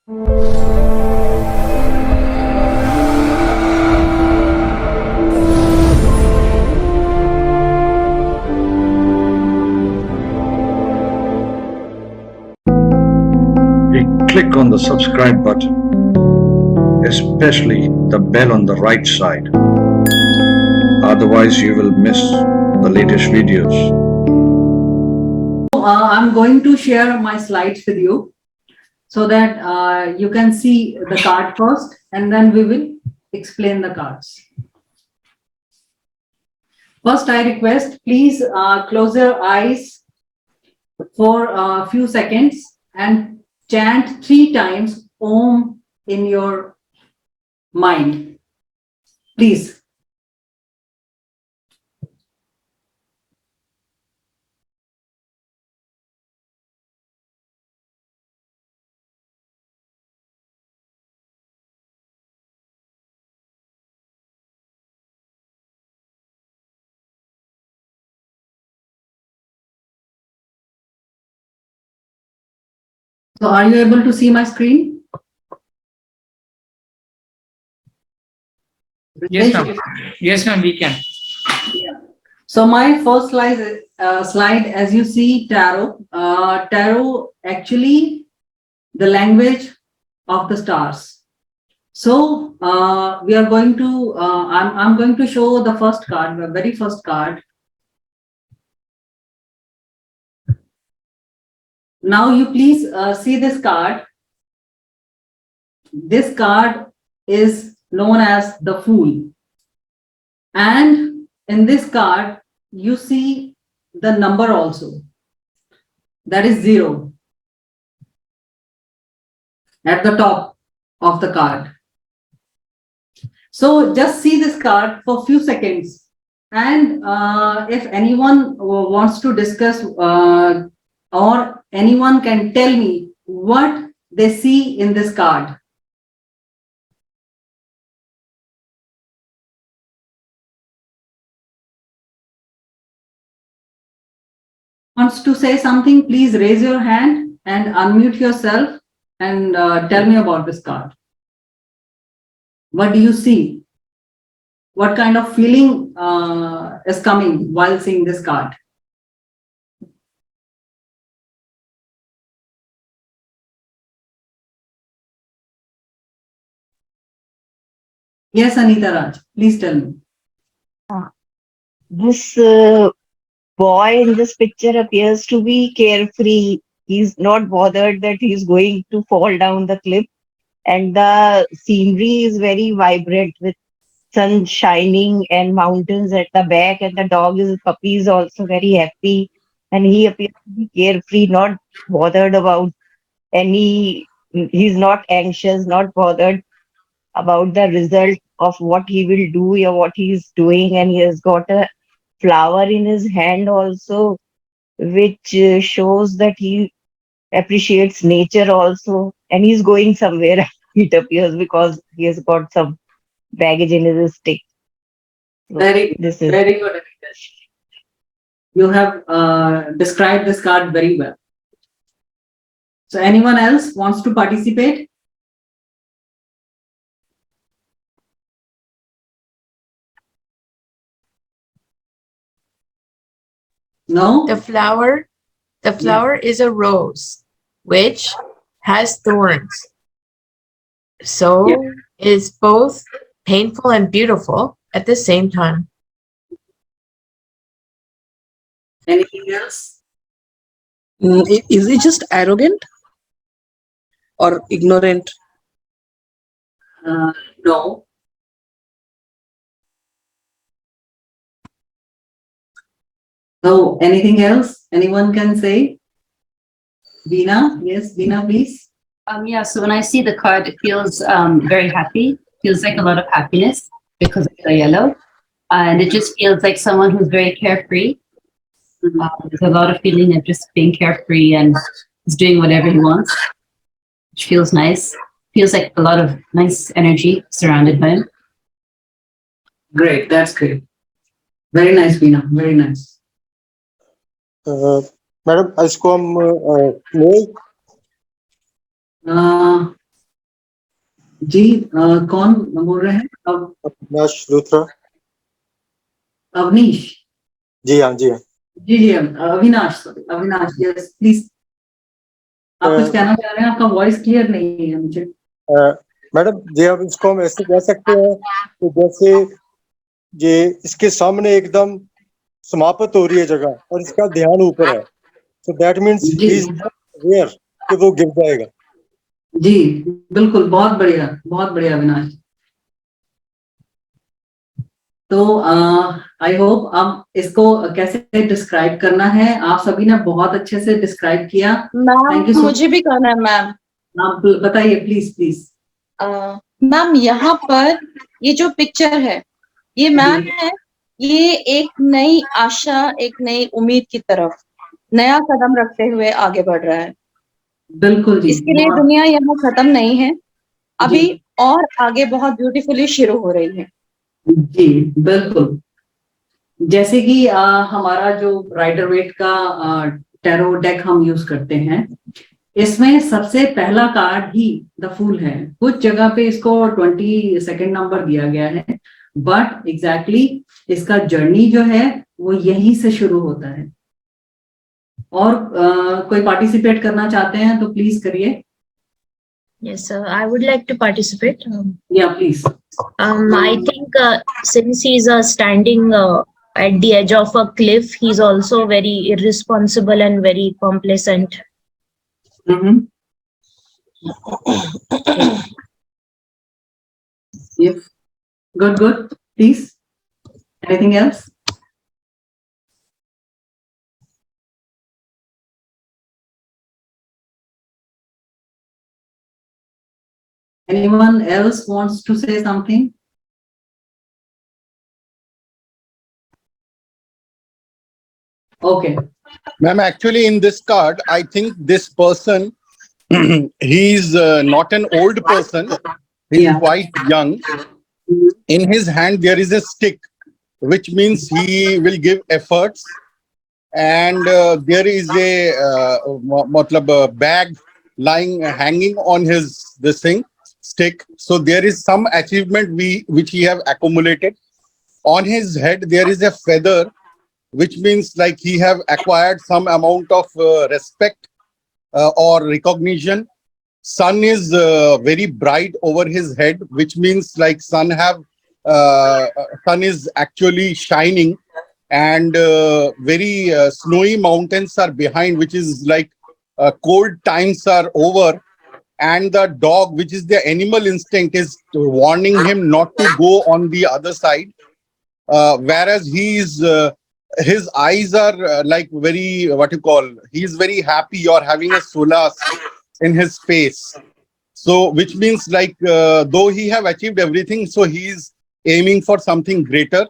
Click on the subscribe button, especially the bell on the right side. Otherwise, you will miss the latest videos. I'm going to share my slides with you so that you can see the card first, and then we will explain the cards. First, I request, please close your eyes for a few seconds and chant 3 times Om in your mind. Please. So are you able to see my screen? Yes, ma'am. Yes, ma'am, we can. Yeah. So my first slide, as you see, tarot. Tarot actually the language of the stars. So we are going to. I'm going to show the first card, the very first card. Now you please see this card. This card is known as the Fool. And in this card, you see the number also. That is 0 at the top of the card. So just see this card for a few seconds. And if anyone wants to discuss or anyone can tell me what they see in this card. Wants to say something, please raise your hand and unmute yourself and tell me about this card. What do you see? What kind of feeling is coming while seeing this card? Yes, Anita Raj, please tell me. This boy in this picture appears to be carefree. He's not bothered that he's going to fall down the cliff. And the scenery is very vibrant with sun shining and mountains at the back. And the puppy is also very happy. And he appears to be carefree, not bothered about he's not anxious, not bothered about the result of what he will do or what he's doing. And he has got a flower in his hand also, which shows that he appreciates nature also, and he's going somewhere. It appears because he has got some baggage in his stick. So very good, Anita. You have described this card very well. So anyone else wants to participate? No? The flower is a rose, which has thorns. So it's both painful and beautiful at the same time. Anything else? Is he just arrogant or ignorant? No. No. Anything else? Anyone can say? Veena? Yes, Veena, please. Yeah, so when I see the card, it feels very happy. Feels like a lot of happiness because of the yellow. And it just feels like someone who's very carefree. There's a lot of feeling of just being carefree and is doing whatever he wants, which feels nice. Feels like a lot of nice energy surrounded by him. Great, that's great. Very nice, Veena. Very nice. Madam इसको हम mail जी कौन बोल रहे हैं? अविनाश लूथरा। अवनीश? जी हाँ, जी हाँ। जी Avinash, sorry Avinash, yes please. आप कुछ कहना चाह रहे हैं? आपका वॉइस क्लियर नहीं है मुझे। मैडम जी, अब इसको हम ऐसे कह सकते हैं कि जैसे ये इसके सामने एकदम समाप्त हो रही है जगह और इसका ध्यान ऊपर है, सो दैट मीन्स जी ही इज अवेयर कि वो गिर जाएगा। जी बिल्कुल, बहुत बढ़िया अविनाश। तो आई होप अब इसको कैसे डिस्क्राइब करना है, आप सभी ने बहुत अच्छे से डिस्क्राइब किया। थैंक यू मैम सो मुझे भी कहना है मैम। आप बताइए प्लीज प्लीज। मैम यहाँ पर ये जो पिक्चर है, ये मैम है, ये एक नई आशा, एक नई उम्मीद की तरफ नया कदम रखते हुए आगे बढ़ रहा है। बिल्कुल जी, इसके लिए दुनिया यहाँ खत्म नहीं है, अभी जी और आगे बहुत ब्यूटीफुली शुरू हो रही है। जी बिल्कुल। जैसे कि हमारा जो राइडर वेट का टैरो डेक हम यूज करते हैं, इसमें सबसे पहला कार्ड ही द फूल है। कुछ जगह पे इसको 22nd नंबर दिया गया है, बट एग्जैक्टली इसका जर्नी जो है वो यहीं से शुरू होता है। और कोई पार्टिसिपेट करना चाहते हैं तो प्लीज करिए। Yes, sir. I would like to participate. या please. I think since he's standing at the edge of a cliff, he's also very irresponsible and very complacent. Yes. Good. Please. Anything else? Anyone else wants to say something? Okay. Ma'am, actually in this card, I think this person, he's not an old person. He's Yeah. quite young. In his hand, there is a stick, which means he will give efforts. And there is a matlab, a bag lying, hanging on his this thing, stick. So there is some achievement which he have accumulated. On his head, there is a feather, which means like he have acquired some amount of respect or recognition. Sun is very bright over his head, which means like sun is actually shining, and very snowy mountains are behind, which is like cold times are over. And the dog, which is the animal instinct, is warning him not to go on the other side. Whereas his eyes are like very, what you call, he's very happy or having a solace in his face. So which means like though he have achieved everything, so he's aiming for something greater.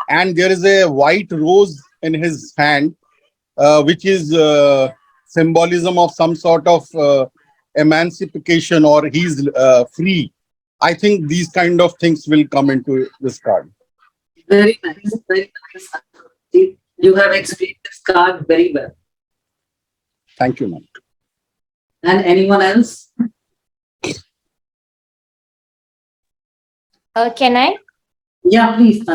And there is a white rose in his hand, which is symbolism of some sort of emancipation, or he's free. I think these kind of things will come into this card. Very nice. Very nice. You have explained this card very well. Thank you, ma'am. And anyone else? Can I? Yeah, please.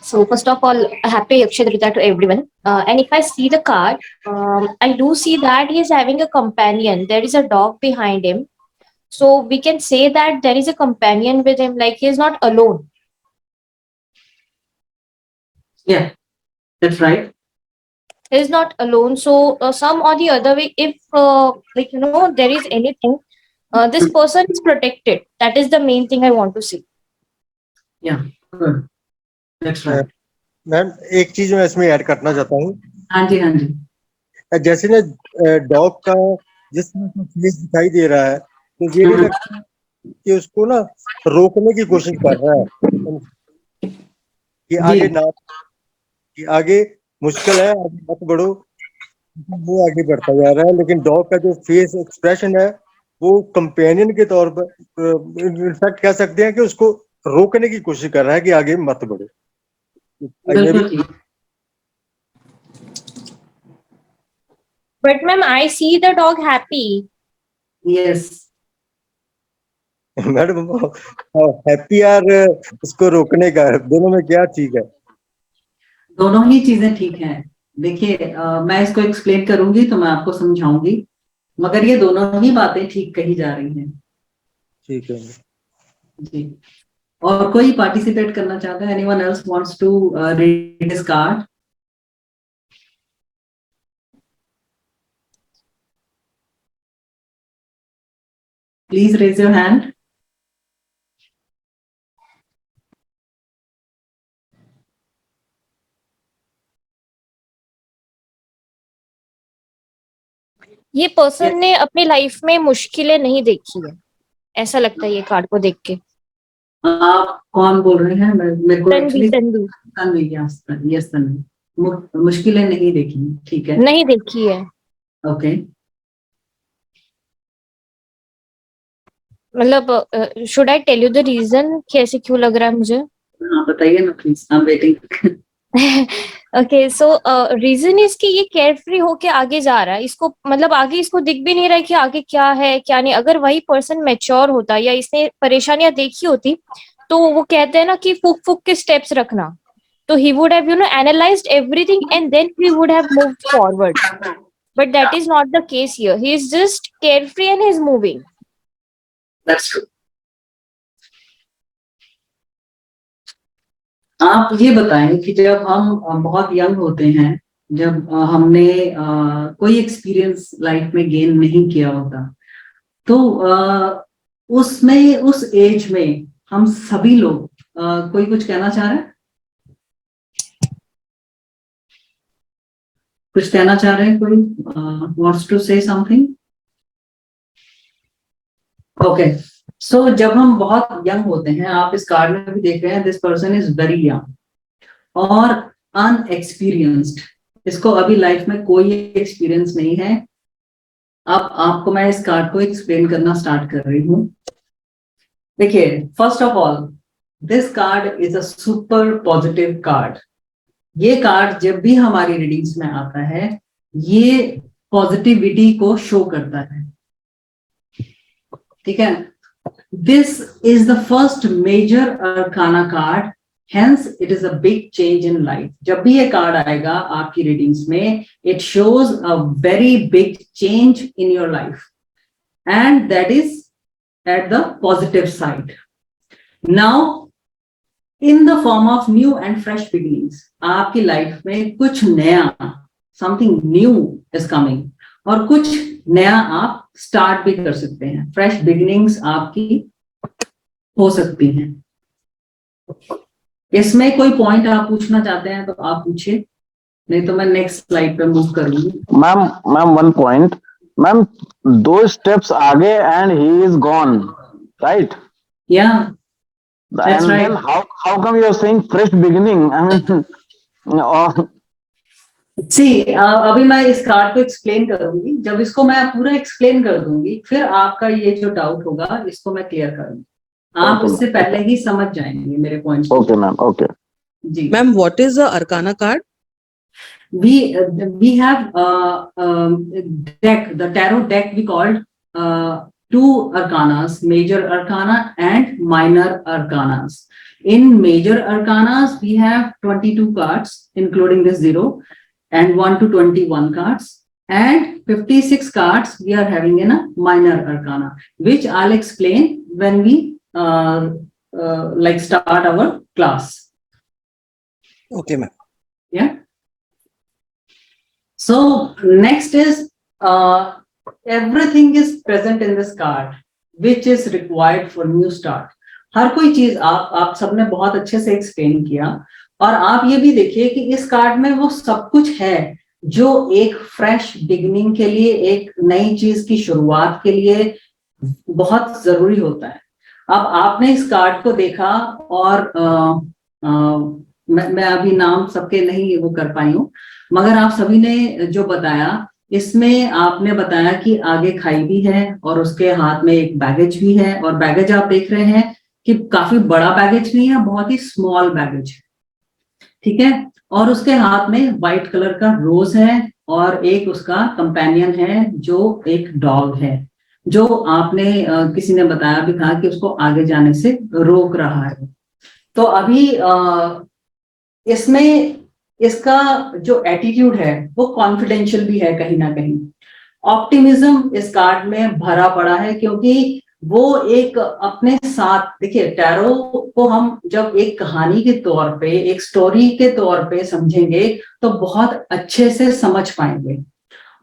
So first of all, happy Akshaya Tritiya to everyone. And if I see the card, I do see that he is having a companion. There is a dog behind him. So we can say that there is a companion with him, like he is not alone. Yeah, that's right. He is not alone. So some or the other way, if like there is anything, this person is protected. That is the main thing I want to see. Yeah, good. That's right. Ma'am एक चीज मैं इसमें add करना चाहता हूँ। हाँ जी। जैसे ना डॉग का जिस तरह का फेस दिखाई दे रहा है, तो ये नहीं लगता कि उसको ना रोकने की कोशिश कर रहा है कि आगे ना, कि आगे मुश्किल है, आगे मत बढ़ो, वो आगे बढ़ता जा रहा है। लेकिन डॉग का जो फेस एक्सप्रेशन है वो कंपेनियन के तौर पर इनफैक्ट कह सकते हैं कि उसको रोकने की कोशिश कर रहा है कि आगे मत बढ़ो। But ma'am, I see the dog happy. Yes. Madam happy और इसको रोकने का दोनों में क्या ठीक है? दोनों ही चीजें ठीक हैं। देखिए मैं इसको एक्सप्लेन करूंगी तो मैं आपको समझाऊंगी, मगर ये दोनों ही बातें ठीक कही जा रही हैं। ठीक है। जी। और कोई पार्टिसिपेट करना चाहता है? Anyone else wants to read this card? Please raise your hand. ये पर्सन ने अपनी लाइफ में मुश्किलें नहीं देखी है, ऐसा लगता है ये कार्ड को देख के। आप कौन बोल रहे हैं? मेरे को तन्वी, एक्चुअली तन्वी तन्वी, यस तन्वी। मुश्किलें नहीं देखी, ठीक है, नहीं देखी है। ओके। मतलब should I tell you the reason कि ऐसे क्यों लग रहा है मुझे? हाँ बताइए ना please, I am waiting. Okay, so reason is कि ये केयर फ्री होके आगे जा रहा है। इसको मतलब आगे इसको दिख भी नहीं रहा है कि आगे क्या है क्या नहीं। अगर वही पर्सन मैच्योर होता या इसने परेशानियां देखी होती तो वो कहते हैं ना कि फूक फूक के स्टेप्स रखना, तो he would have analysed everything and then he would have moved forward, but that is not the case here. He is just carefree and he is moving. That's true. आप ये बताएं कि जब हम बहुत young होते हैं, जब हमने कोई एक्सपीरियंस लाइफ में गेन नहीं किया होता, तो उसमें उस एज में हम सभी लोग कोई कुछ कहना चाह रहे हैं? कुछ कहना चाह रहे हैं? कोई wants to say something? Okay, so जब हम बहुत यंग होते हैं, आप इस कार्ड में भी देख रहे हैं, this person is very young और अनएक्सपीरियंस्ड। इसको अभी लाइफ में कोई एक्सपीरियंस नहीं है। अब आपको मैं इस कार्ड को एक्सप्लेन करना स्टार्ट कर रही हूँ। देखिए, first of all this card is a super positive card. ये कार्ड जब भी हमारी रीडिंग्स में आता है, ये पॉजिटिविटी को शो करता है, ठीक है। This is the first major arcana card, hence it is a big change in life. जब भी ये कार्ड आएगा आपकी रीडिंग्स में, it shows a very big change in your life and that is at the positive side. Now in the form of new and fresh beginnings, आपकी लाइफ में कुछ नया, समथिंग न्यू इज कमिंग, और कुछ नया आप स्टार्ट भी कर सकते हैं। फ्रेश बिगिनिंग्स आपकी हो सकती हैं। इसमें कोई पॉइंट आप पूछना चाहते हैं तो आप पूछिए, नहीं तो मैं नेक्स्ट स्लाइड पे मूव करूंगी। Ma'am one point, ma'am 2 steps आगे and he is gone, right? या And then how come you are saying fresh beginning? I mean, अभी मैं इस कार्ड को एक्सप्लेन करूंगी। जब इसको मैं पूरा एक्सप्लेन कर दूंगी, फिर आपका ये जो डाउट होगा इसको मैं क्लियर करूंगी। आप उससे पहले ही समझ जाएंगे मेरे पॉइंट्स। ओके मैम, ओके जी ma'am, what is the arcana card? we have deck, the tarot deck we called 2 arcanas, major arcana and minor arcanas. In major arcanas we have 22 cards including this 0 and 1 to 21 cards, and 56 cards we are having in a minor arcana, which I'll explain when we like start our class. Okay ma'am. Yeah. So next is everything is present in this card which is required for new start. हर कोई चीज आप सबने बहुत अच्छे से explain किया, और आप ये भी देखिए कि इस कार्ड में वो सब कुछ है जो एक फ्रेश बिगिनिंग के लिए, एक नई चीज की शुरुआत के लिए बहुत जरूरी होता है। अब आपने इस कार्ड को देखा और मैं अभी नाम सबके नहीं वो कर पाई हूँ, मगर आप सभी ने जो बताया, इसमें आपने बताया कि आगे खाई भी है और उसके हाथ में एक बैगेज भी है, और बैगेज आप देख रहे हैं कि काफी बड़ा बैगेज नहीं है, बहुत ही स्मॉल बैगेज है, ठीक है। और उसके हाथ में व्हाइट कलर का रोज है, और एक उसका कंपेनियन है जो एक डॉग है। जो आपने किसी ने बताया भी था कि उसको आगे जाने से रोक रहा है। तो अभी इसमें इसका जो एटीट्यूड है वो कॉन्फिडेंशियल भी है कहीं ना कहीं। ऑप्टिमिज्म इस कार्ड में भरा पड़ा है, क्योंकि वो एक अपने साथ, देखिए टैरो को हम जब एक कहानी के तौर पे, एक स्टोरी के तौर पे समझेंगे तो बहुत अच्छे से समझ पाएंगे,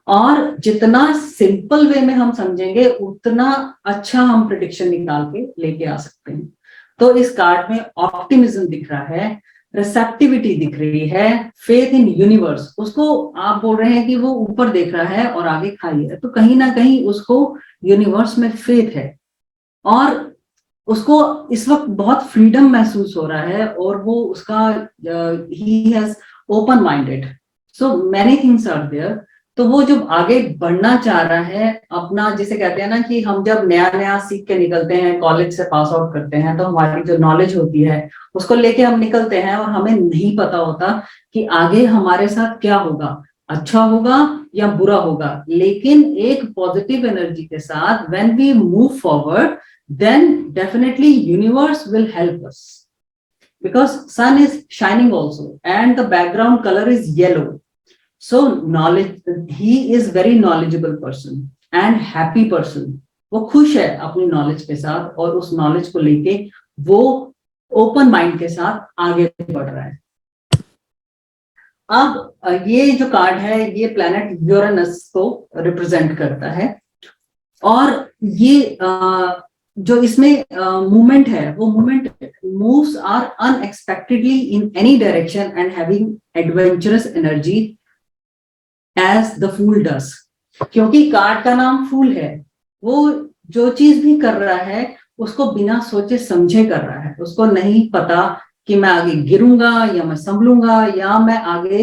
और जितना सिंपल वे में हम समझेंगे उतना अच्छा हम प्रिडिक्शन निकाल के लेके आ सकते हैं। तो इस कार्ड में ऑप्टिमिज्म दिख रहा है, रिसेप्टिविटी दिख रही है, फेथ इन यूनिवर्स। उसको आप बोल रहे हैं कि वो ऊपर देख रहा है और आगे खाई है, तो कहीं ना कहीं उसको यूनिवर्स में फेथ है, और उसको इस वक्त बहुत फ्रीडम महसूस हो रहा है, और वो उसका ही has open minded, so many things are there. तो वो जब आगे बढ़ना चाह रहा है अपना, जिसे कहते हैं ना कि हम जब नया नया सीख के निकलते हैं, कॉलेज से पास आउट करते हैं, तो हमारी जो नॉलेज होती है उसको लेके हम निकलते हैं, और हमें नहीं पता होता कि आगे हमारे साथ क्या होगा, अच्छा होगा या बुरा होगा। लेकिन एक पॉजिटिव एनर्जी के साथ when we move forward, then definitely universe will help us, because sun is shining also and the background color is yellow. So knowledge, he is very knowledgeable person and happy person. वो खुश है अपनी knowledge के साथ, और उस knowledge को लेके वो ओपन माइंड के साथ आगे बढ़ रहा है। अब ये जो कार्ड है ये प्लैनेट यूरेनस को रिप्रेजेंट करता है, और ये जो इसमें मूवमेंट है वो movement moves are unexpectedly in any direction and having adventurous energy as the fool does. क्योंकि कार्ड का नाम फूल है, वो जो चीज भी कर रहा है उसको बिना सोचे समझे कर रहा है। उसको नहीं पता कि मैं आगे गिरूंगा या मैं संभलूंगा या मैं आगे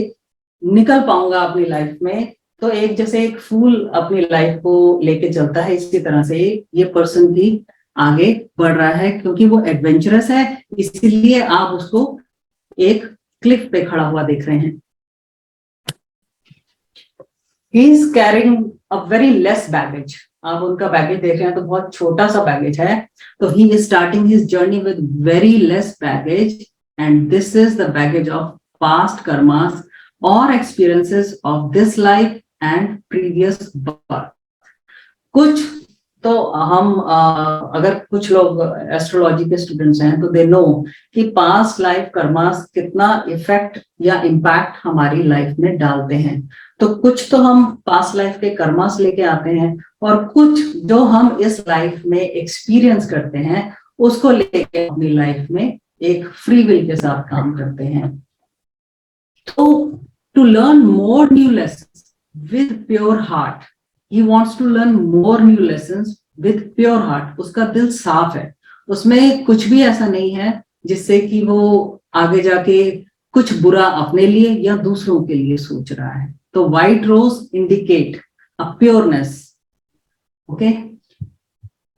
निकल पाऊंगा अपनी लाइफ में। तो एक जैसे एक फूल अपनी लाइफ को लेके चलता है, इसी तरह से ये पर्सन भी आगे बढ़ रहा है, क्योंकि वो एडवेंचरस है, इसीलिए आप उसको एक क्लिफ पे खड़ा हुआ देख रहे हैं। He is carrying a very less baggage. आप उनका बैगेज देख रहे हैं तो बहुत छोटा सा बैगेज है, तो he is starting his journey with very less baggage, and this is the baggage of past karmas और experiences of this life and previous birth. कुछ तो हम अगर कुछ लोग एस्ट्रोलॉजी के स्टूडेंट्स हैं तो दे नो कि पास्ट लाइफ कर्मास कितना इफेक्ट या इम्पैक्ट हमारी लाइफ में डालते हैं। तो कुछ तो हम पास्ट लाइफ के कर्मास लेके आते हैं, और कुछ जो हम इस लाइफ में एक्सपीरियंस करते हैं उसको लेके अपनी लाइफ में एक फ्री विल के साथ काम करते हैं। तो to learn more new lessons with pure heart, he wants to learn more new lessons with pure heart। उसका दिल साफ है, उसमें कुछ भी ऐसा नहीं है जिससे कि वो आगे जाके कुछ बुरा अपने लिए या दूसरों के लिए सोच रहा है। तो white rose indicate a pureness, okay.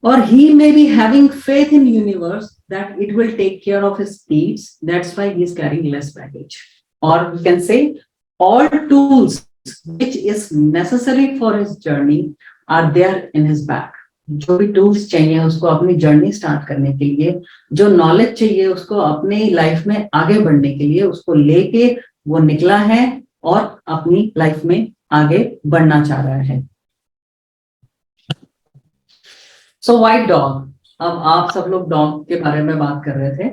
और he may be having faith in universe that it will take care of his needs, that's why he is carrying less baggage, or we can say all tools which is necessary for his journey are there in his bag। जो भी tools चाहिए उसको अपनी journey start करने के लिए, जो knowledge चाहिए उसको अपनी लाइफ में आगे बढ़ने के लिए, उसको लेके वो निकला है और अपनी लाइफ में आगे बढ़ना चाह रहा है। सो व्हाइट डॉग, अब आप सब लोग डॉग के बारे में बात कर रहे थे,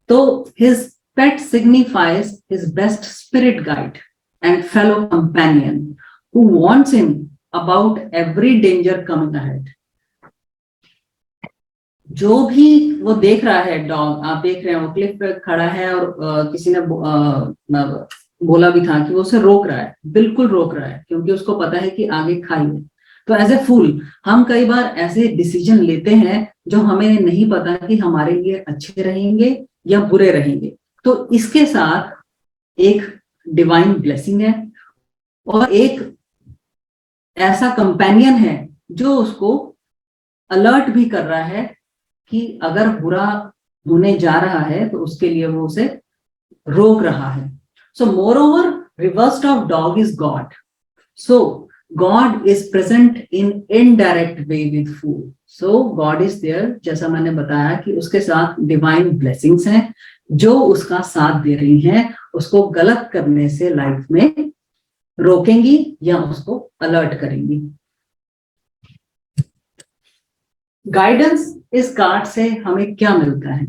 तो his pet signifies his best spirit guide and fellow companion who warns him about every danger coming ahead। जो भी वो देख रहा है डॉग, आप देख रहे हैं वो क्लिफ पे खड़ा है, और किसी ने बोला भी था कि वो उसे रोक रहा है, बिल्कुल रोक रहा है, क्योंकि उसको पता है कि आगे खाई है। तो एज ए फूल हम कई बार ऐसे डिसीजन लेते हैं जो हमें नहीं पता कि हमारे लिए अच्छे रहेंगे या बुरे रहेंगे। तो इसके साथ एक डिवाइन ब्लेसिंग है, और एक ऐसा कंपेनियन है जो उसको अलर्ट भी कर रहा है कि अगर बुरा होने जा रहा है तो उसके लिए वो उसे रोक रहा है। So moreover reversed of dog is God. So God is present in indirect way with food. So God is there, जैसा मैंने बताया कि उसके साथ डिवाइन ब्लेसिंग्स हैं जो उसका साथ दे रही हैं, उसको गलत करने से लाइफ में रोकेंगी या उसको अलर्ट करेंगी। गाइडेंस इस कार्ड से हमें क्या मिलता है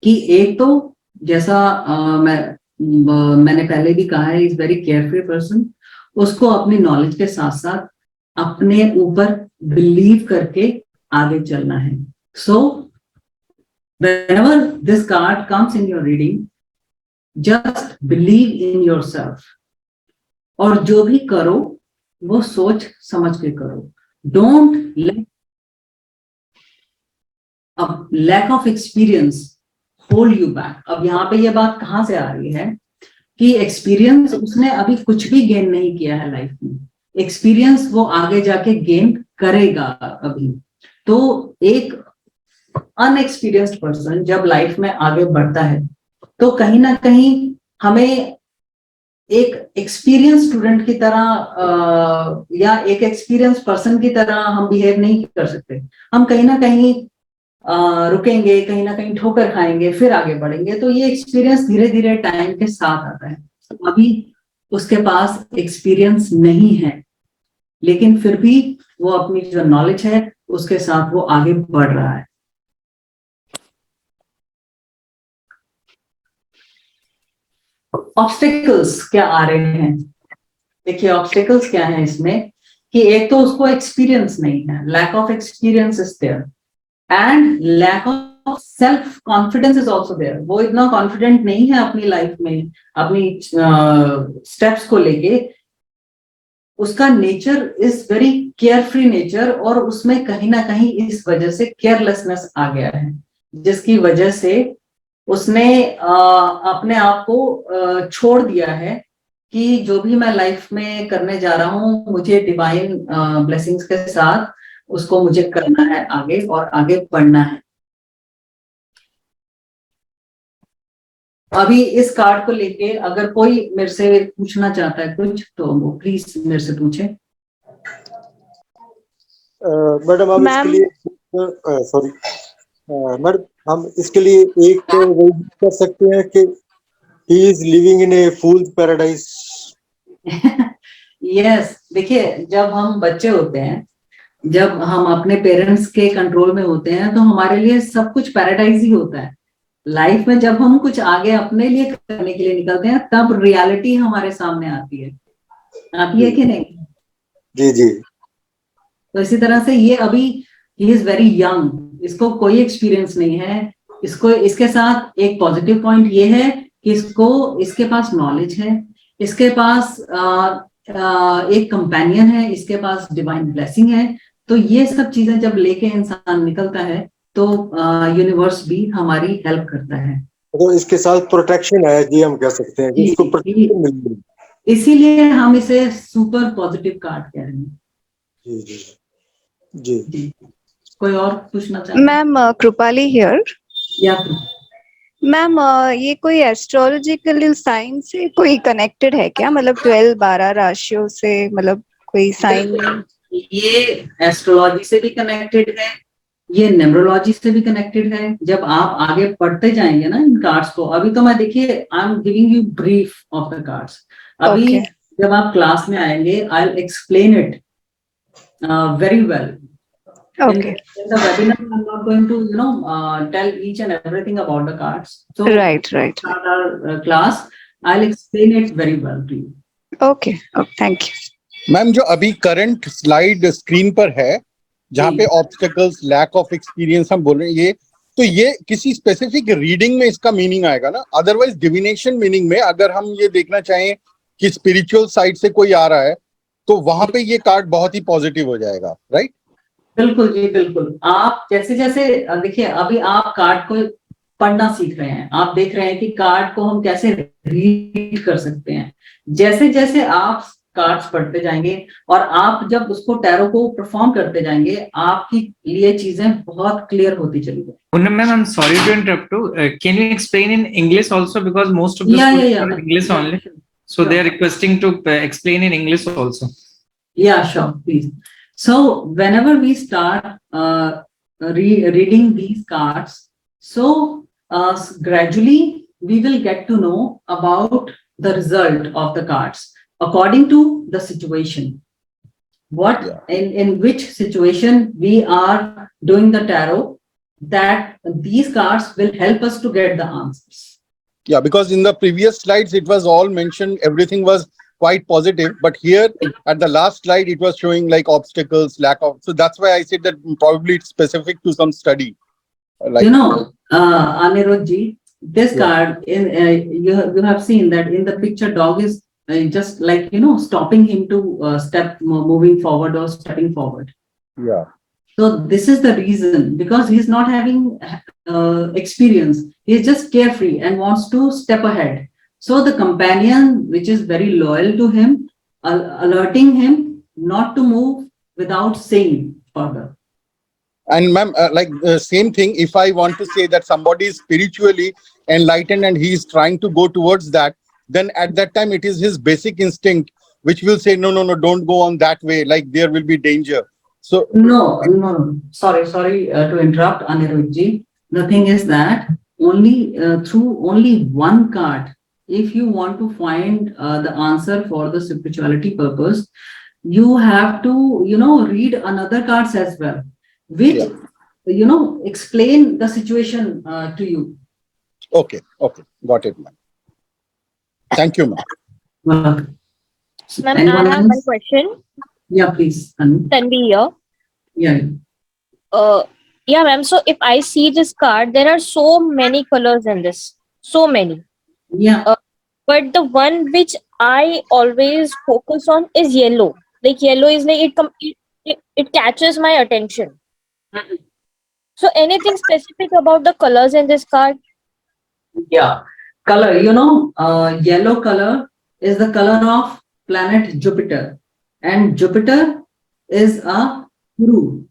कि एक तो जैसा मैंने पहले भी कहा है, इज वेरी केयरफुल पर्सन, उसको अपनी नॉलेज के साथ साथ अपने ऊपर बिलीव करके आगे चलना है। सो whenever this card comes in your reading, just believe in yourself, और जो भी करो वो सोच समझ के करो। Don't let lack of experience hold you back. अब यहाँ पे ये बात कहाँ से आ रही है कि एक्सपीरियंस उसने अभी कुछ भी गेन नहीं किया है लाइफ में, एक्सपीरियंस वो आगे जाके गेन करेगा अभी। तो एक अनएक्सपीरियंस्ड पर्सन जब लाइफ में आगे बढ़ता है तो कहीं ना कहीं हमें एक एक्सपीरियंस स्टूडेंट की तरह या एक एक्सपीरियंस पर्सन की तरह हम बिहेव नहीं कर सकते। हम कहीं ना कहीं रुकेंगे, कहीं ना कहीं ठोकर खाएंगे, फिर आगे बढ़ेंगे। तो ये एक्सपीरियंस धीरे धीरे टाइम के साथ आता है। अभी उसके पास एक्सपीरियंस नहीं है, लेकिन फिर भी वो अपनी जो नॉलेज है उसके साथ वो आगे बढ़ रहा है। ऑब्स्टिकल्स क्या आ रहे हैं? देखिए ऑब्स्टिकल्स क्या है इसमें कि एक तो उसको एक्सपीरियंस नहीं है, lack of experience is there, and lack of self confidence is also there. वो इतना कॉन्फिडेंट नहीं है अपनी लाइफ में, अपनी स्टेप्स को लेके। उसका nature is very carefree nature, और उसमें कहीं ना कहीं इस वजह से केयरलेसनेस आ गया है, जिसकी वजह से उसने अपने आप को छोड़ दिया है कि जो भी मैं लाइफ में करने जा रहा हूँ मुझे डिवाइन ब्लेसिंग्स के साथ उसको मुझे करना है आगे, और आगे बढ़ना है। अभी इस कार्ड को लेके अगर कोई मेरे से पूछना चाहता है कुछ तो वो प्लीज मेरे से पूछे। मैडम हम इसके लिए सॉरी मैडम हम इसके लिए एक वो कर सकते हैं कि he is living in A fools paradise. Yes, देखिए जब हम बच्चे होते हैं, जब हम अपने पेरेंट्स के कंट्रोल में होते हैं तो हमारे लिए सब कुछ पैराडाइज ही होता है। लाइफ में जब हम कुछ आगे अपने लिए करने के लिए निकलते हैं तब रियलिटी हमारे सामने आती है कि नहीं? जी जी। तो इसी तरह से ये अभी ही इज वेरी यंग, इसको कोई एक्सपीरियंस नहीं है। इसको इसके साथ एक पॉजिटिव पॉइंट ये है कि इसके पास नॉलेज है, इसके पास एक कंपेनियन है, इसके पास डिवाइन ब्लेसिंग है। तो ये सब चीजें जब लेके इंसान निकलता है तो यूनिवर्स भी हमारी हेल्प करता है। तो इसके साथ प्रोटेक्शन है जी, हम कह सकते हैं कि इसको प्रोटेक्शन मिल रही है, इसीलिए हम इसे सुपर पॉजिटिव कार्ड कह रहे हैं। जी जी जी। कोई और पूछना चाहते? Ma'am Kripali here. या मैम ये कोई एस्ट्रोलॉजिकल साइन से कोई कनेक्टेड है क्या? मतलब 12 राशियों से, मतलब कोई साइन? ये एस्ट्रोलॉजी से भी कनेक्टेड है, ये न्यूमरोलॉजी से भी कनेक्टेड है। जब आप आगे पढ़ते जाएंगे ना इन कार्ड्स को, अभी तो मैं देखिए I am giving you brief of the cards. अभी जब आप क्लास में आएंगे I will explain it very well. Okay. In the webinar, I'm not going to, tell each and everything about the cards. So, right. Start our class. I'll explain it very well to you. Okay. Thank you. Ma'am जो अभी current slide screen पर है जहाँ पे obstacles, lack of experience हम बोल रहे हैं, ये किसी स्पेसिफिक रीडिंग में इसका मीनिंग आएगा ना? अदरवाइज डिविनेशन मीनिंग में अगर हम ये देखना चाहें कि स्पिरिचुअल साइड से कोई आ रहा है तो वहां पे ये कार्ड बहुत ही पॉजिटिव हो जाएगा, राइट? बिल्कुल जी, बिल्कुल। आप जैसे जैसे देखिए अभी आप कार्ड को पढ़ना सीख रहे हैं, आप देख रहे हैं कि कार्ड को हम कैसे रीड कर सकते हैं। जैसे जैसे आप कार्ड्स पढ़ते जाएंगे और आप जब उसको टैरो को परफॉर्म करते जाएंगे, आपकी लिए चीजें बहुत क्लियर होती चली जाएंगी। Poonam ma'am, I'm sorry to interrupt you. Can you explain in English also, because most of the students are English only, so they are requesting to explain in English also. Yeah, sure, please. So whenever we start reading these cards, so gradually we will get to know about the result of the cards according to the situation. What in which situation we are doing the tarot, that these cards will help us to get the answers. Yeah, because in the previous slides, it was all mentioned, everything was quite positive. But here at the last slide, it was showing like obstacles, lack of. So that's why I said that probably it's specific to some study. Like, Anirudh ji, this card, you have seen that in the picture, dog is just like, stopping him to moving forward or stepping forward. Yeah. So this is the reason, because he's not having experience. He's just carefree and wants to step ahead. So the companion, which is very loyal to him, alerting him not to move without saying further. And ma'am, like same thing, if I want to say that somebody is spiritually enlightened and he is trying to go towards that, then at that time it is his basic instinct which will say, no, don't go on that way, like there will be danger. So no. Sorry to interrupt, Anirudh ji. The thing is that only through only one card, if you want to find the answer for the spirituality purpose, you have to, read another cards as well, which, explain the situation to you. Okay, got it, ma'am. Thank you, ma'am. Welcome. Ma'am, I have one question. Yeah, please. Tanvi here. Yeah. Yeah, ma'am. So if I see this card, there are so many colors in this. So many. Yeah. But the one which I always focus on is yellow. Like yellow is like it catches my attention. So anything specific about the colors in this card? Yeah. Color, yellow color is the color of planet Jupiter. And Jupiter is a guru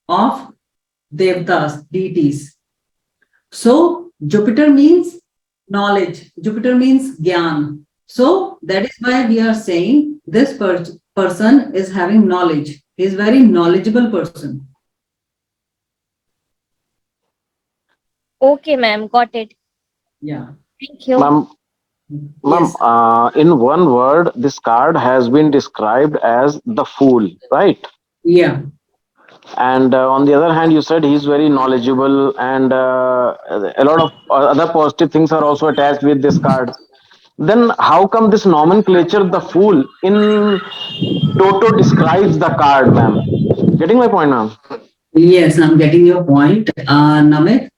of devtas, deities. So Jupiter means knowledge. Jupiter means gyan. So that is why we are saying this person is having knowledge. He is very knowledgeable person. Okay, ma'am. Got it. Yeah. Thank you. Ma'am, in one word, this card has been described as the fool, right? Yeah. And on the other hand, you said he's very knowledgeable, and a lot of other positive things are also attached with this card. Then how come this nomenclature, the fool, in Toto describes the card, ma'am? Getting my point, ma'am? Yes, I'm getting your point, Namit.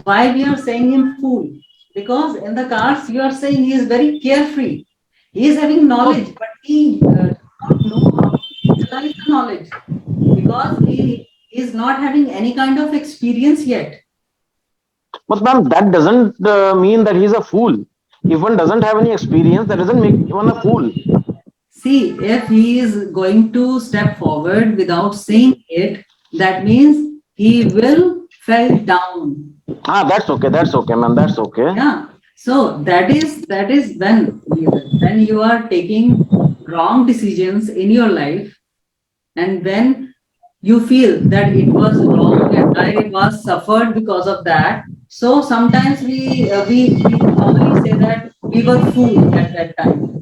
Why we are saying him fool? Because in the cards you are saying he is very carefree. He is having knowledge, but he does not know how to utilize the knowledge, because he is not having any kind of experience yet. But ma'am, that doesn't mean that he's a fool. If one doesn't have any experience, that doesn't make one a fool. See, if he is going to step forward without saying it, that means he will fall down. That's okay, ma'am. That's okay. Yeah. So that is when you are taking wrong decisions in your life, and when you feel that it was wrong and I was suffered because of that. So sometimes we normally say that we were fooled at that time.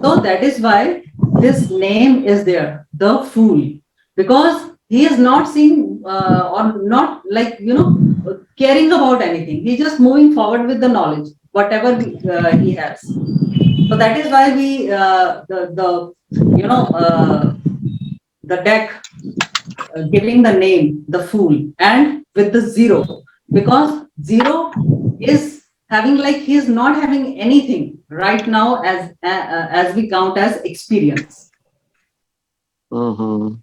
So that is why this name is there, the fool, because he is not seeing or not caring about anything. He's just moving forward with the knowledge, whatever he has. So that is why we the deck giving the name the fool and with the 0, because 0 is having he is not having anything right now as we count as experience. Mm-hmm.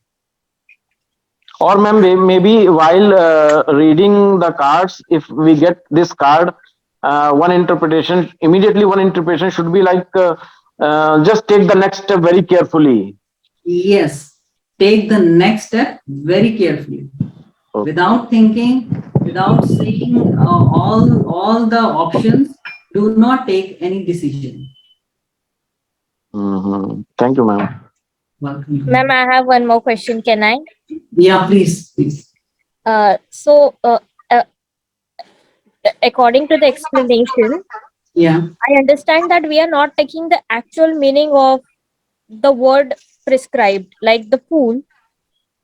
Or ma'am, maybe while reading the cards, if we get this card, one interpretation should be just take the next step very carefully. Yes, take the next step very carefully, without thinking, without seeing all the options. Do not take any decision. Mm-hmm. Thank you, ma'am. Welcome. Ma'am, I have one more question. Can I? Yeah, please. So, according to the explanation, Yeah. I understand that we are not taking the actual meaning of the word prescribed, like the fool.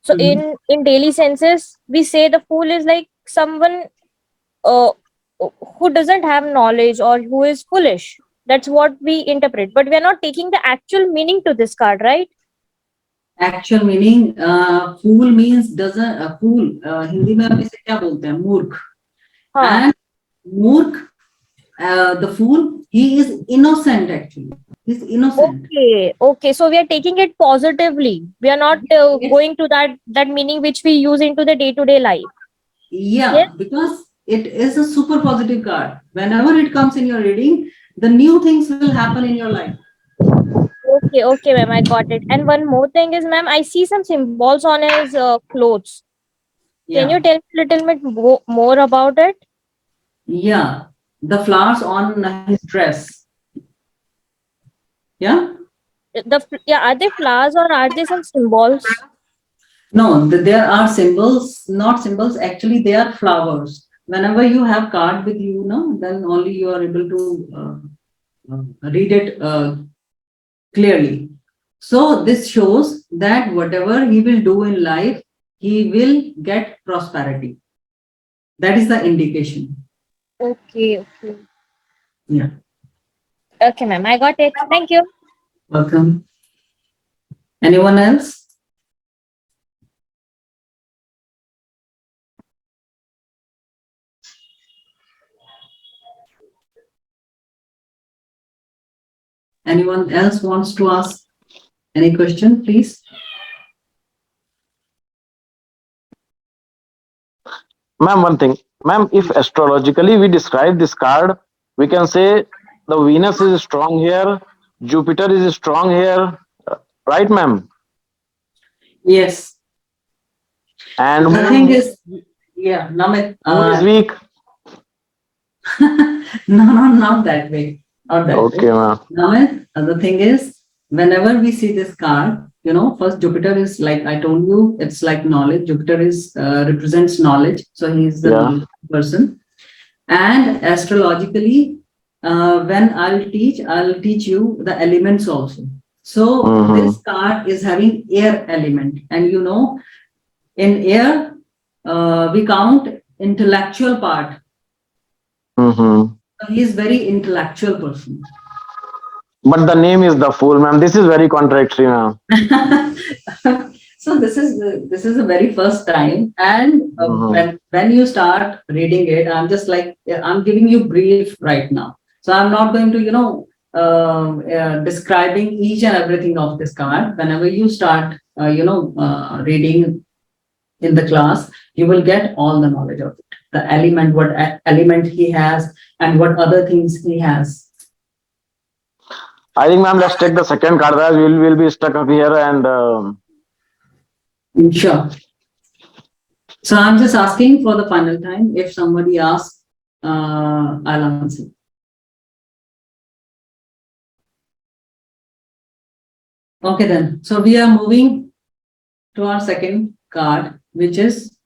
So, Mhm. in daily senses, we say the fool is like someone uh, who doesn't have knowledge or who is foolish. That's what we interpret. But we are not taking the actual meaning to this card, right? Actual meaning, fool means doesn't, fool, Hindi में हम इसे क्या बोलते हैं, मूर्ख. Huh. And मूर्ख, the fool, he is innocent actually. He's innocent. Okay. So we are taking it positively. We are not Yes. going to that meaning which we use into the day-to-day life. Yeah, Yes. because it is a super positive card. Whenever it comes in your reading, the new things will happen in your life. Okay, ma'am, I got it. And one more thing is, ma'am, I see some symbols on his clothes. Can Yeah. you tell me a little bit more about it? Yeah, the flowers on his dress. Yeah. Are they flowers or are they some symbols? No, there are symbols, not symbols. Actually, they are flowers. Whenever you have card with you, no, then only you are able to read it clearly. So this shows that whatever he will do in life, he will get prosperity. That is the indication. Okay. Yeah. Okay, ma'am, I got it. Thank you. Welcome. Anyone else? Anyone else wants to ask any question, please? Ma'am, one thing. Ma'am, if astrologically we describe this card, we can say the Venus is strong here, Jupiter is strong here, right, ma'am? Yes. And The thing is, yeah, Namit. Moon is weak. No, not that way. Not that Okay, way. ma'am. Namit, the thing is, whenever we see this card, first Jupiter is like I told you, it's like knowledge. Jupiter is represents knowledge, so he's the knowledge person. And astrologically, when I'll teach you the elements also. So this card is having air element, and in air, we count intellectual part. He is very intellectual person. But the name is the fool, ma'am. This is very contradictory, ma'am. So this is the very first time, and when you start reading it, I'm just like I'm giving you brief right now. So I'm not going to describing each and everything of this card. Whenever you start reading in the class, you will get all the knowledge of it. The element, what element he has, and what other things he has. I think, ma'am, let's take the second card. As we'll be stuck up here and. Sure. So I'm just asking for the final time. If somebody asks, I'll answer. Okay then. So we are moving to our second card, which is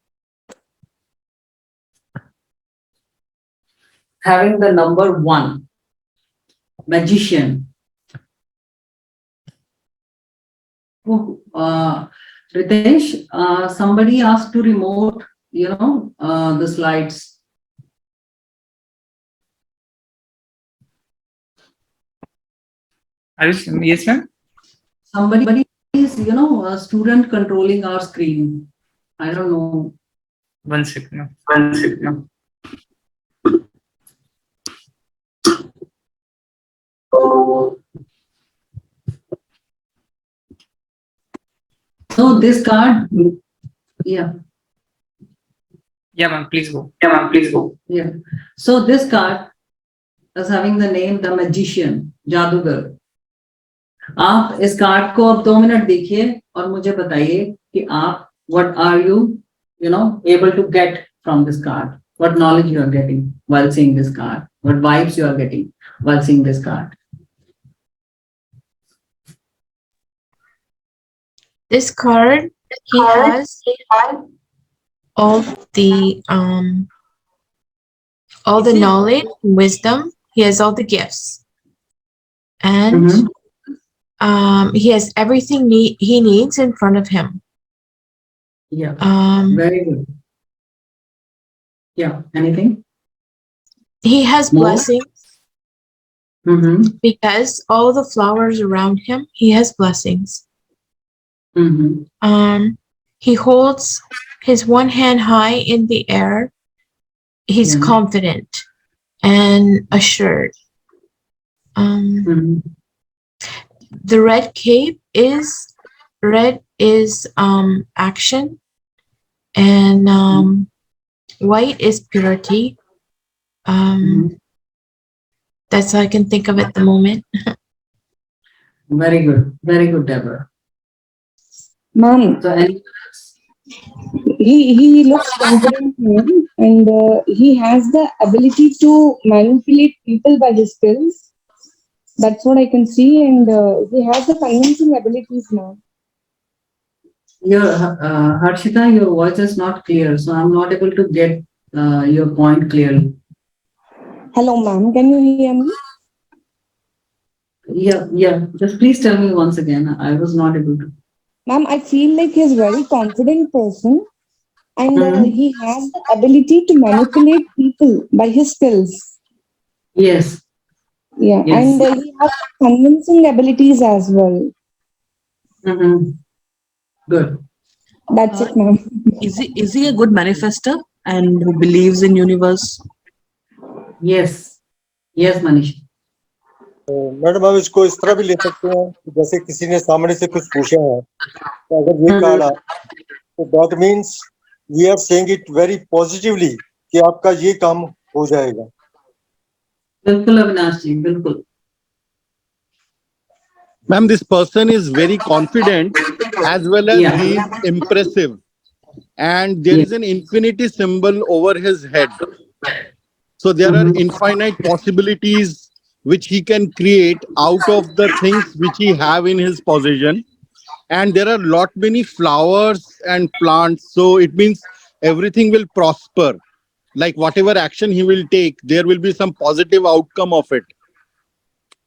having the number 1, magician. Ritesh, somebody asked to remote, the slides. Yes, ma'am. Somebody is, a student controlling our screen. I don't know. One second. So this card, yeah. Yeah, ma'am, please go. Yeah. So this card is having the name the magician, जादूगर. आप इस card को अब 2 minute देखिए और मुझे बताइए कि आप what are you able to get from this card, what knowledge you are getting while seeing this card, what vibes you are getting while seeing this card. This card, he has all the knowledge, wisdom. He has all the gifts, and he has everything he needs in front of him. Yeah. Very good. Yeah. Anything? He has More? blessings because all the flowers around him, he has blessings. He holds his one hand high in the air. He's confident and assured. The red cape is action, and white is purity. That's all I can think of at the moment. Very good, Deborah. Ma'am, So anyone else? he looks confident, ma'am, and he has the ability to manipulate people by his skills. That's what I can see, and he has the financing abilities, ma'am. Harshita, your voice is not clear, so I'm not able to get your point clearly. Hello, ma'am. Can you hear me? Yeah. Just please tell me once again. I was not able to. Ma'am, I feel like he's a very confident person, and he has the ability to manipulate people by his skills. Yes. Yeah, Yes. and he has convincing abilities as well. Good. That's it, ma'am. Is he a good manifester and who believes in universe? Yes, Manish. Madam आप इसको इस तरह भी ले सकते हैं कि जैसे किसी ने सामने से कुछ पूछा है तो अगर ये कार्ड आए तो that means we are saying it very positively कि आपका ये काम हो जाएगा। बिल्कुल अविनाश जी, बिल्कुल। Ma'am, this person is very confident as well as he is impressive, and there is an infinity symbol over his head. So there are infinite possibilities which he can create out of the things which he have in his possession. And there are lot many flowers and plants. So it means everything will prosper. Like whatever action he will take, there will be some positive outcome of it.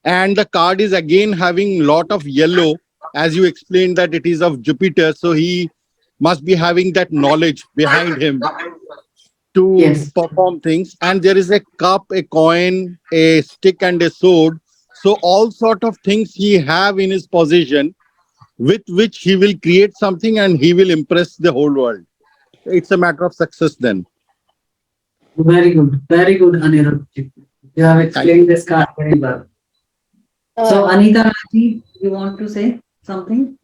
And the card is again having lot of yellow, as you explained that it is of Jupiter. So he must be having that knowledge behind him to perform things. And there is a cup, a coin, a stick and a sword. So all sort of things he have in his possession with which he will create something and he will impress the whole world. It's a matter of success then. Very good, Anirudh. You have explained this card very well. So Anita, you want to say something?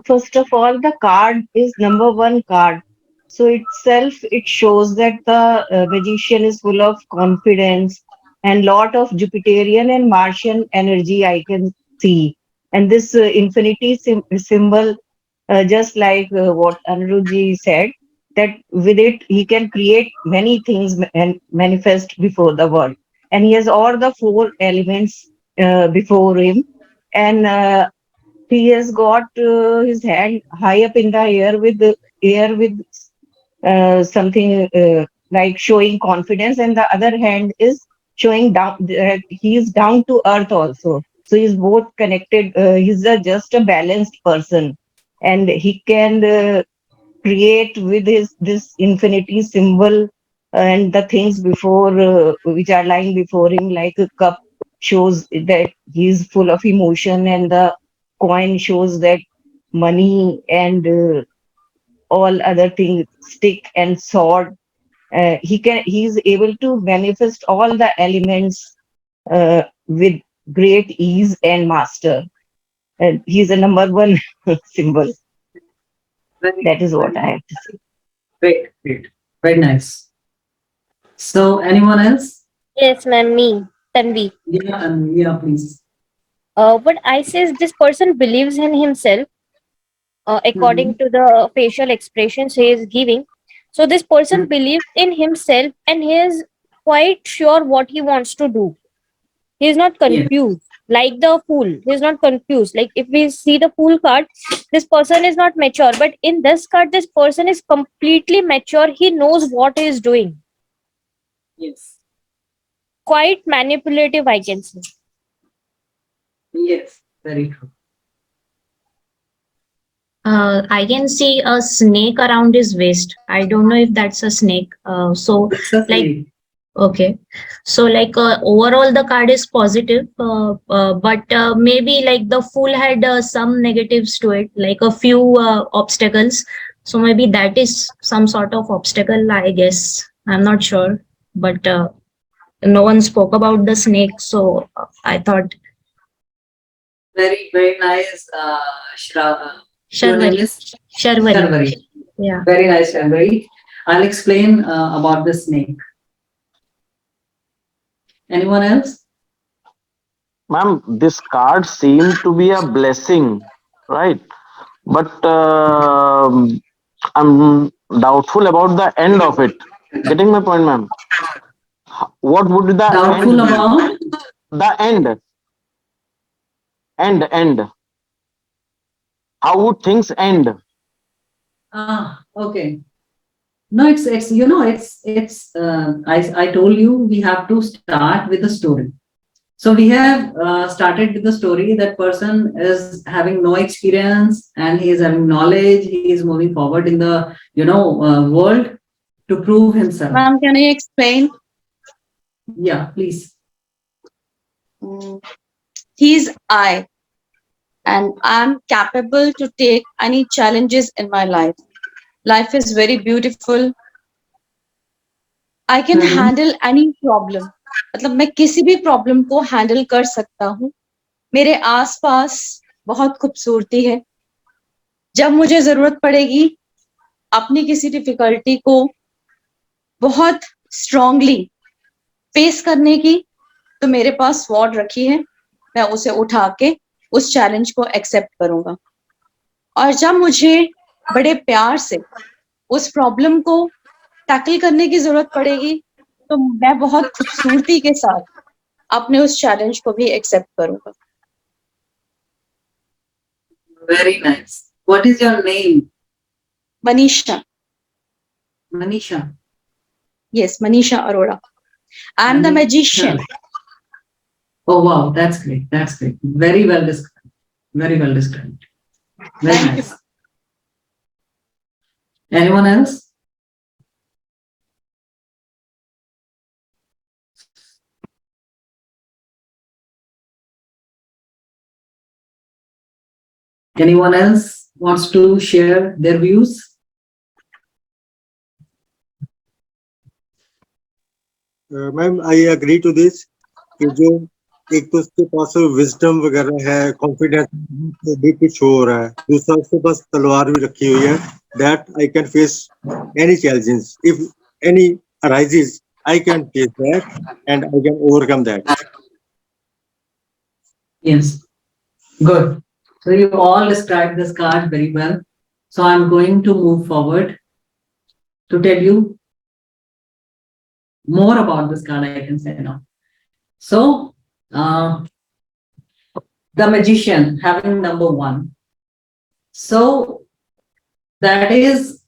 First of all, the card is number one card. So itself, it shows that the magician is full of confidence and lot of Jupiterian and Martian energy I can see. And this infinity symbol, just like what Anirudhji said, that with it, he can create many things and manifest before the world. And he has all the four elements before him. And he has got his hand high up in the air with something like showing confidence, and the other hand is showing down. He is down to earth also. So he's both connected. He's just a balanced person, and he can create with this infinity symbol and the things before which are lying before him, like a cup shows that he's full of emotion, and the coin shows that money, and all other things, stick and sword. He's able to manifest all the elements with great ease and master. And he's a number one symbol. That is what I have to say. Great. Very nice. So anyone else? Yes, ma'am, me, Tanvi. Yeah, please. What I say is this person believes in himself according to the facial expressions he is giving. So this person believes in himself and he is quite sure what he wants to do. He is not confused. like the fool. He's not confused. Like if we see the fool card, this person is not mature, but in this card this person is completely mature. He knows what he is doing. Yes. Quite manipulative, I can say. Yes, very true. I can see a snake around his waist. I don't know if that's a snake. Like, okay. So like overall the card is positive, but maybe like the fool had some negatives to it, like a few obstacles. So maybe that is some sort of obstacle, I guess. I'm not sure, but no one spoke about the snake, so I thought. Very, very nice, your name Sharvari. is? Sharvari. Sharvari. Yeah. Very nice, Sharvari. I'll explain about the snake. Anyone else? Ma'am, this card seemed to be a blessing, right? But I'm doubtful about the end of it. Getting my point, ma'am? What would the Doubtful end be? about? The end. End. How would things end? Okay. No, it's I told you we have to start with the story. So we have started with the story that person is having no experience and he is having knowledge. He is moving forward in the world to prove himself. Ma'am, can I explain? Yeah, please. He's I, and I'm capable to take any challenges in my life. Life is very beautiful. I can handle any problem. मतलब मैं किसी भी problem को handle कर सकता हूँ. मेरे आसपास बहुत खूबसूरती है. जब मुझे जरूरत पड़ेगी अपनी किसी डिफिकल्टी को बहुत स्ट्रांगली फेस करने की, तो मेरे पास स्वॉर्ड रखी है. मैं उसे उठा के उस चैलेंज को एक्सेप्ट करूंगा. और जब मुझे बड़े प्यार से उस प्रॉब्लम को टैकल करने की जरूरत पड़ेगी, तो मैं बहुत खूबसूरती के साथ अपने उस चैलेंज को भी एक्सेप्ट करूंगा. Very nice. What is your name? Manisha. Manisha. Yes, Manisha Arora. I'm the magician. Oh wow, that's great. That's great. Very well described. Very well described. Very Thank nice. Anyone else? Anyone else wants to share their views? Ma'am I agree to this कि जो एक तो उसके पास wisdom वगैरह है, confidence भी कुछ हो रहा है. दूसरा उसके पास तलवार भी रखी हुई है. That I can face any challenges. If any arises I can face that and I can overcome that. Yes. Good. So you all described this card very well. So I'm going to move forward to tell you more about this card, I can say now. So, the magician having number 1. So that is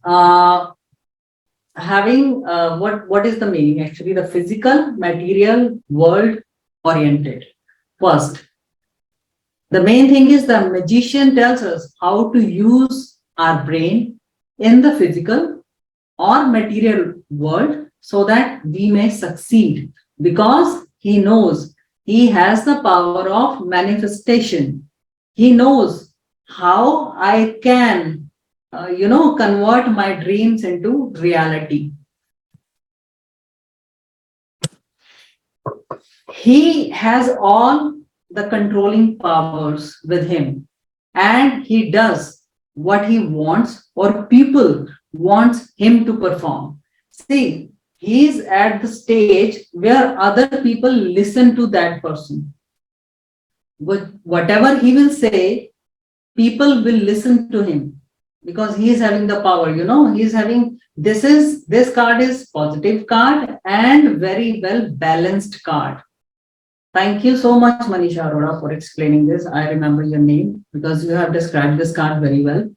having what is the meaning actually? The physical, material world oriented. First, the main thing is the magician tells us how to use our brain in the physical or material world so that we may succeed, because he knows he has the power of manifestation. He knows how I can, convert my dreams into reality. He has all the controlling powers with him, and he does what he wants or people wants him to perform. See, he's at the stage where other people listen to that person. Whatever he will say, people will listen to him because he is having the power. He's having, this card is positive card and very well balanced card. Thank you so much, Manisha Arora, for explaining this. I remember your name because you have described this card very well.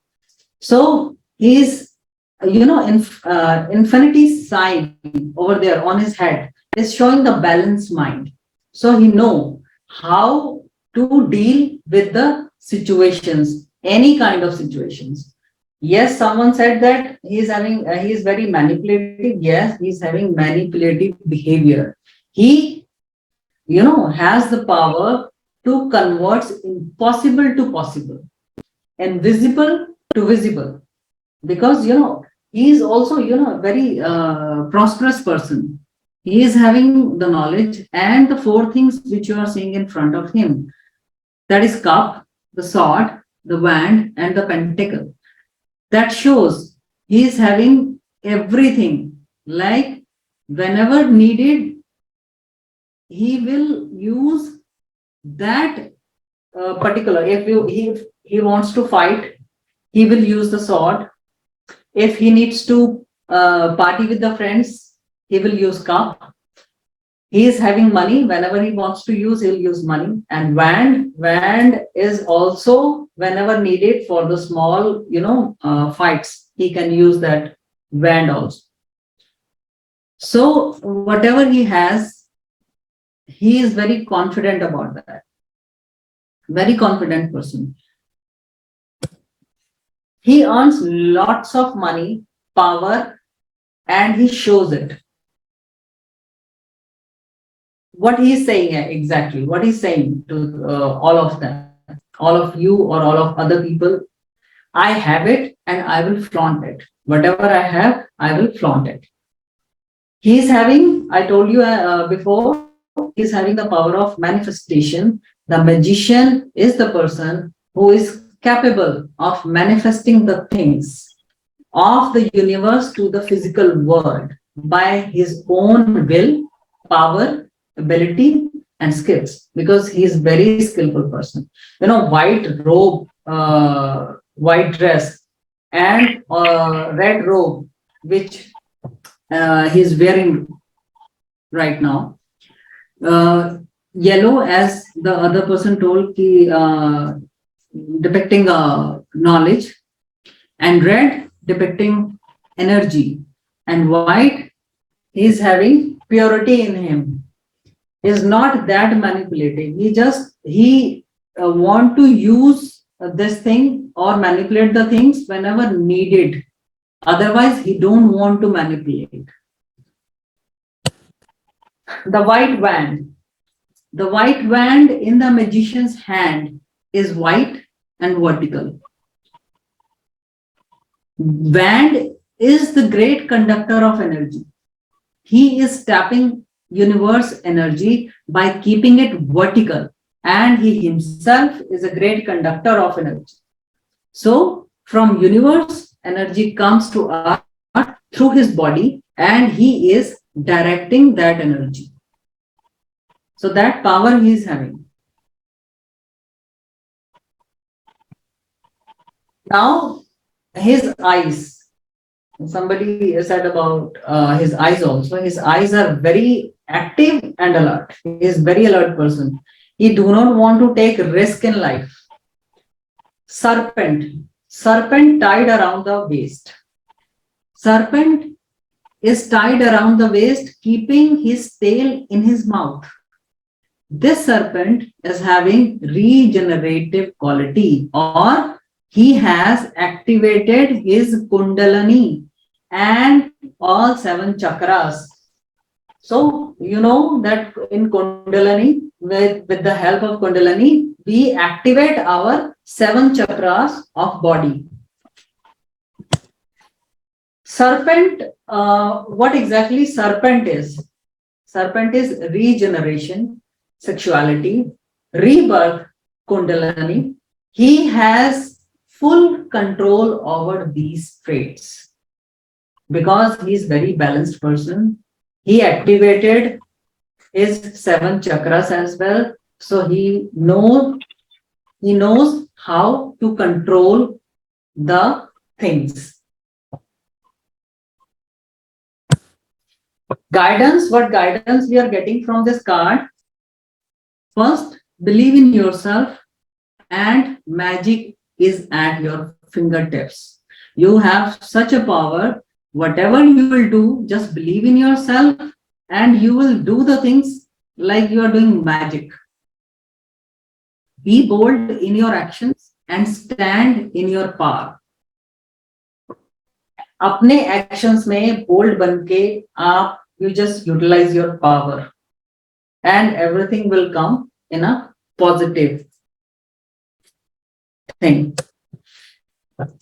So he's, infinity sign over there on his head is showing the balanced mind. So he know how to deal with the situations, any kind of situations. Yes, someone said that he is very manipulative. Yes, he's having manipulative behavior. He, has the power to convert impossible to possible, invisible to visible, because he is also a very prosperous person. He is having the knowledge and the four things which you are seeing in front of him, that is cup, the sword, the wand, and the pentacle. That shows he is having everything. Like whenever needed, he will use that particular. If he wants to fight, he will use the sword. If he needs to party with the friends, he will use cup. He is having money. Whenever he wants to use, he'll use money. And wand is also whenever needed for the small, fights. He can use that wand also. So whatever he has, he is very confident about that. Very confident person. He earns lots of money, power, and he shows it. What he's saying exactly, what he's saying to all of them, all of you or all of other people, I have it and I will flaunt it. Whatever I have, I will flaunt it. He's having, I told you before, he's having the power of manifestation. The magician is the person who is capable of manifesting the things of the universe to the physical world by his own will, power, ability, and skills, because he is very skillful person. White robe, white dress, and red robe, which he's wearing right now. Yellow, as the other person told, depicting knowledge, and red depicting energy, and white is having purity in him. Is not that manipulative. He want to use this thing or manipulate the things whenever needed. Otherwise, he don't want to manipulate. The white wand. The white wand in the magician's hand is white and vertical. Wand is the great conductor of energy. He is tapping universe energy by keeping it vertical, and he himself is a great conductor of energy. So from universe, energy comes to us through his body, and he is directing that energy. So that power he is having. Now his eyes. Somebody said about his eyes also. His eyes are very active and alert. He is very alert person. He do not want to take risk in life. Serpent. Serpent tied around the waist. Serpent is tied around the waist, keeping his tail in his mouth. This serpent is having regenerative quality, or he has activated his Kundalini and all 7 chakras. So, you know that in Kundalini, with the help of Kundalini, we activate our 7 chakras of body. Serpent, what exactly serpent is? Serpent is regeneration, sexuality, rebirth, Kundalini. He has full control over these traits. Because he is very balanced person, he activated his 7 chakras as well. So he knows how to control the things. Guidance, what guidance we are getting from this card? First, believe in yourself, and magic is at your fingertips. You have such a power. Whatever you will do, just believe in yourself, and you will do the things like you are doing magic. Be bold in your actions and stand in your power. अपने actions में bold बनके आप you just utilize your power, and everything will come in a positive thing.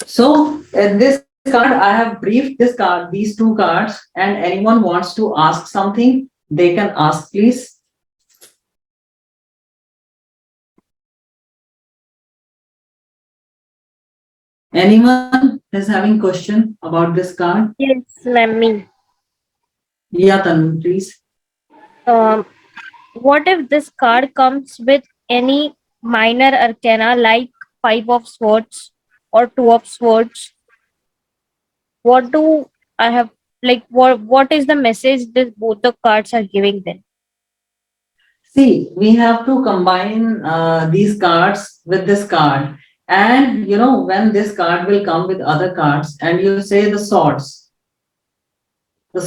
So in this card, I have briefed this card, these two cards, and anyone wants to ask something, they can ask, please. Anyone is having question about this card? Yes, ma'am. Me. Yeah, Tanu, please. What if this card comes with any minor arcana like 5 of swords or 2 of swords? What do I have, like, what is the message that both the cards are giving then? See, we have to combine these cards with this card. And you know, when this card will come with other cards and you say the swords, the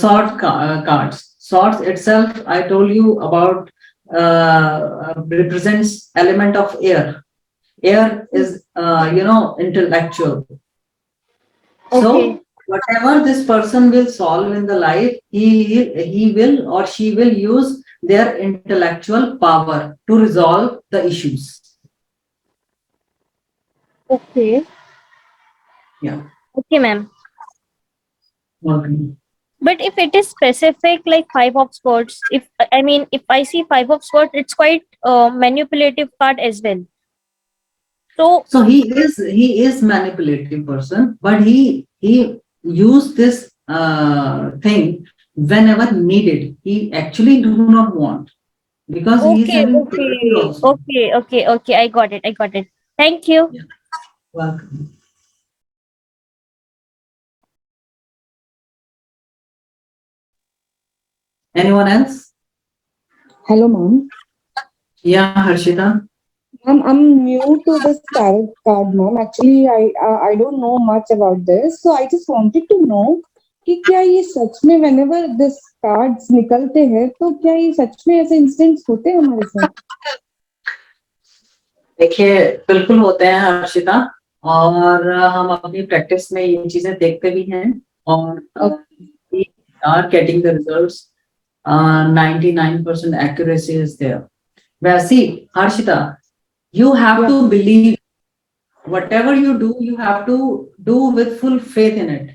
cards. Swords itself, I told you about, represents element of air. Air is, intellectual. Okay. So whatever this person will solve in the life, he will or she will use their intellectual power to resolve the issues. Okay. Yeah. Okay, ma'am. Okay. But if it is specific like 5 of swords, if I see 5 of swords, it's quite manipulative card as well. So he is manipulative person, but he used this thing whenever needed. He actually do not want, because he is having priority also. Okay. I got it. Thank you. Yeah. Welcome. Anyone else? Hello, ma'am. Yeah, Harshita. I'm new to this tarot card, ma'am. Actually, I don't know much about this, so I just wanted to know कि क्या ये सच में whenever this cards निकलते हैं तो क्या ये सच में ऐसे instance होते हैं हमारे साथ? देखिए, बिल्कुल होते हैं हर्षिता, और हम अपनी प्रैक्टिस में ये चीजें देखते भी हैं, और we are getting the results. 99% accuracy is there. Well, see, Harshita, you have to believe whatever you do, you have to do with full faith in it.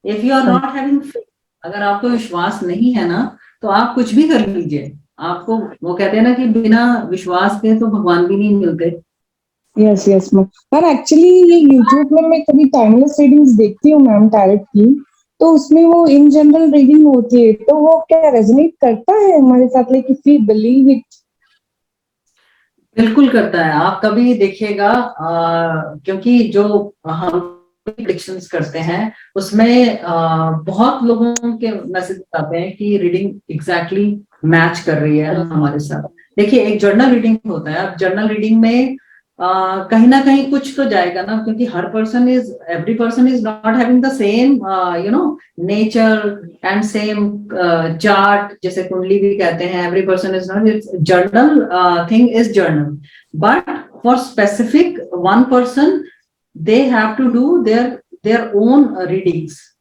If you are not having faith, अगर आपको विश्वास नहीं है ना, तो आप कुछ भी कर लीजिए, आपको वो कहते हैं ना कि बिना विश्वास के तो भगवान भी नहीं मिलते. Yes, ma'am. पर एक्चुअली ये YouTube में मैं कभी टाइमलेस रीडिंग्स देखती हूँ मैम टैरेट की, तो उसमें वो इन जनरल रीडिंग होती है, तो वो क्या रेजोनेट करता है हमारे साथ, like if we believe it? बिल्कुल करता है. आप कभी देखिएगा, क्योंकि जो हम प्रेडिक्शंस करते हैं उसमें बहुत लोगों के मैसेज आते हैं कि रीडिंग एग्जैक्टली मैच कर रही है हमारे साथ. देखिए, एक जर्नल रीडिंग होता है. अब जर्नल रीडिंग में कहीं ना कहीं कुछ तो जाएगा ना, क्योंकि every person is not having the same nature and same chart, जैसे कुंडली भी कहते हैं. Every person is not, it's journal thing is journal, but for specific one person they have to do their own readings.